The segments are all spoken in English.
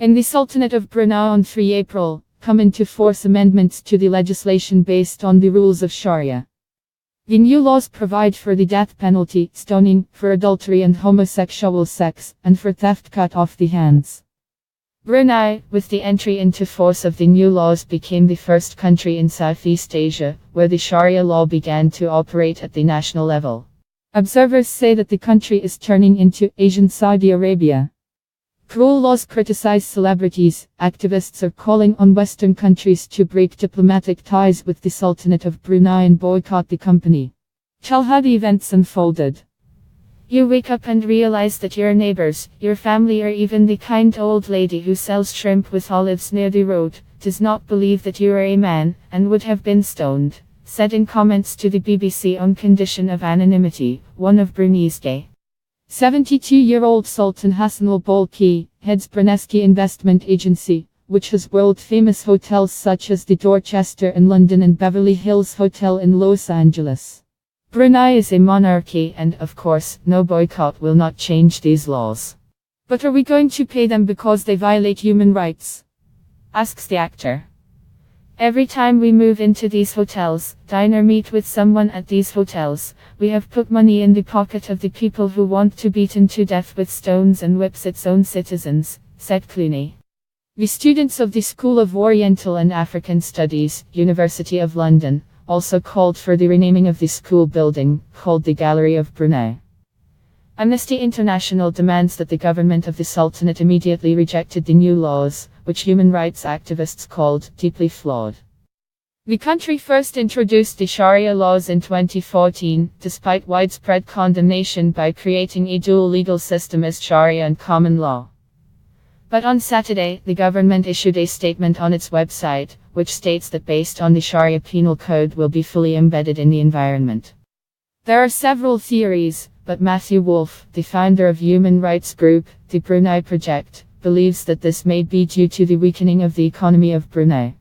In the Sultanate of Brunei on 3 April, come into force amendments to the legislation based on the rules of Sharia. The new laws provide for the death penalty, stoning, for adultery and homosexual sex, and for theft cut off the hands. Brunei, with the entry into force of the new laws, became the first country in Southeast Asia where the Sharia law began to operate at the national level. Observers say that the country is turning into Asian Saudi Arabia. Cruel laws criticize celebrities. Activists are calling on Western countries to break diplomatic ties with the Sultanate of Brunei and boycott the company. Tell how the events unfolded. You wake up and realize that your neighbors, your family, or even the kind old lady who sells shrimp with olives near the road, does not believe that you are a man, and would have been stoned, said in comments to the BBC on condition of anonymity, one of Brunei's gay. 72-year-old Sultan Hassan al-Bolkiah heads Brunei investment agency, which has world-famous hotels such as the Dorchester in London and Beverly Hills Hotel in Los Angeles. Brunei is a monarchy and, of course, no boycott will not change these laws. But are we going to pay them because they violate human rights? Asks the actor. Every time we move into these hotels, dine or meet with someone at these hotels, we have put money in the pocket of the people who want to beaten to death with stones and whips its own citizens, said Clooney. The students of the School of Oriental and African Studies, University of London, also called for the renaming of the school building, called the Gallery of Brunei. Amnesty International demands that the government of the Sultanate immediately rejected the new laws, which human rights activists called deeply flawed. The country first introduced the Sharia laws in 2014, despite widespread condemnation by creating a dual legal system as Sharia and common law. But on Saturday, the government issued a statement on its website, which states that based on the Sharia penal code will be fully embedded in the environment. There are several theories, but Matthew Wolf, the founder of human rights group, the Brunei Project, believes that this may be due to the weakening of the economy of Brunei.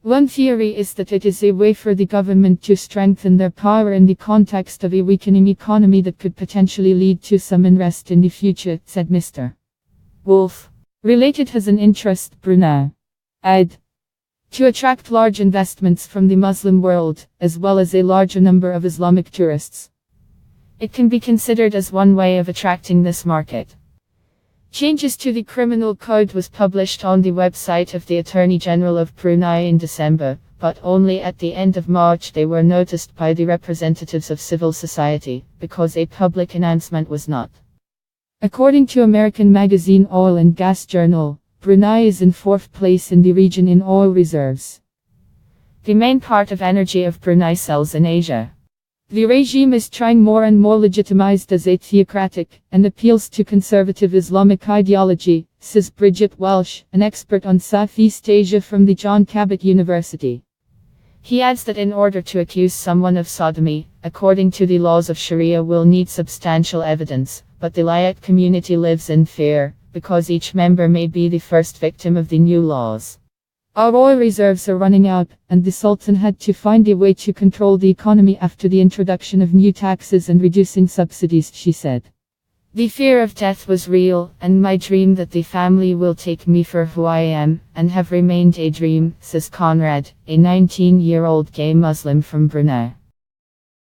One theory is that it is a way for the government to strengthen their power in the context of a weakening economy that could potentially lead to some unrest in the future, said Mr. Wolf. Related has an interest, Brunei. Ad. To attract large investments from the Muslim world, as well as a larger number of Islamic tourists. It can be considered as one way of attracting this market. Changes to the criminal code was published on the website of the Attorney General of Brunei in December, but only at the end of March they were noticed by the representatives of civil society, because a public announcement was not. According to American magazine Oil and Gas Journal, Brunei is in 4th place in the region in oil reserves. The main part of energy of Brunei sells in Asia. The regime is trying more and more legitimized as a theocratic, and appeals to conservative Islamic ideology, says Bridget Welsh, an expert on Southeast Asia from the John Cabot University. He adds that in order to accuse someone of sodomy, according to the laws of Sharia will need substantial evidence, but the Layat community lives in fear, because each member may be the first victim of the new laws. Our oil reserves are running out, and the Sultan had to find a way to control the economy after the introduction of new taxes and reducing subsidies, she said. The fear of death was real, and my dream that the family will take me for who I am, and have remained a dream, says Conrad, a 19-year-old gay Muslim from Brunei.